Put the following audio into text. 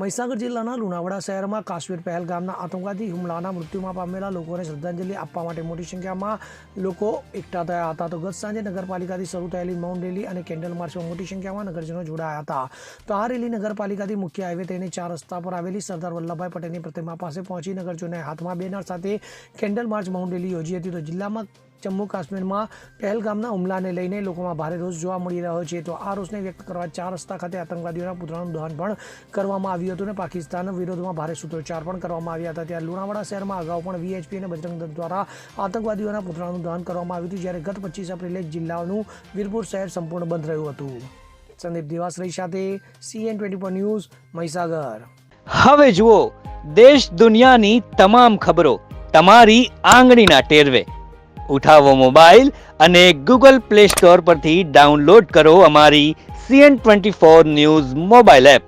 મહીસાગર જિલ્લાના લુણાવાડા શહેરમાં કાશ્મીર પહેલગામના આતંકવાદી હુમલાના મૃત્યુમાં પામેલા લોકોને શ્રદ્ધાંજલિ આપવા માટે મોટી સંખ્યામાં લોકો એકઠા થયા હતા. તો ગત સાંજે નગરપાલિકાથી શરૂ થયેલી મૌન રેલી અને કેન્ડલ માર્ચમાં મોટી સંખ્યામાં નગરજનો જોડાયા હતા. તો આ રેલી નગરપાલિકાથી મુખ્ય હાઈવે થઈને 4 રસ્તા પર આવેલી સરદાર વલ્લભભાઈ પટેલની પ્રતિમા પાસે પહોંચી નગરજનોએ હાથમાં બેનર સાથે કેન્ડલ માર્ચ મૌન રેલી યોજી હતી. તો જિલ્લામાં જમ્મુ કાશ્મીરમાં પહેલગામના હુમલાને લઈને લોકોમાં ભારે રોષ જોવા મળી રહ્યો છે. તો આ રોષને વ્યક્ત કરવા 4 રસ્તા ખાતે આતંકવાદીઓના પુતળાનું દહન પણ કરવામાં આવ્યું હતું અને પાકિસ્તાન વિરોધમાં ભારે સૂત્રોચ્ચાર પણ કરવામાં આવ્યા હતા. ત્યારે લુણાવાડા શહેરમાં અગાઉ પણ વીએચપી અને બજરંગ દળ દ્વારા આતંકવાદીઓના પુતળાનું દહન કરવામાં આવ્યું હતું, જ્યારે ગત 25 એપ્રિલે જિલ્લાનું વીરપુર શહેર સંપૂર્ણ બંધ રહ્યું હતું. સંદીપ દિવાસરી સાથે CN24 ન્યૂઝ, મહીસાગર. હવે જુઓ દેશ દુનિયાની તમામ ખબરો તમારી આંગળીના ટેરવે. ઉઠાવો મોબાઈલ અને Google Play Store પરથી ડાઉનલોડ કરો અમારી CN24 ન્યૂઝ મોબાઈલ એપ.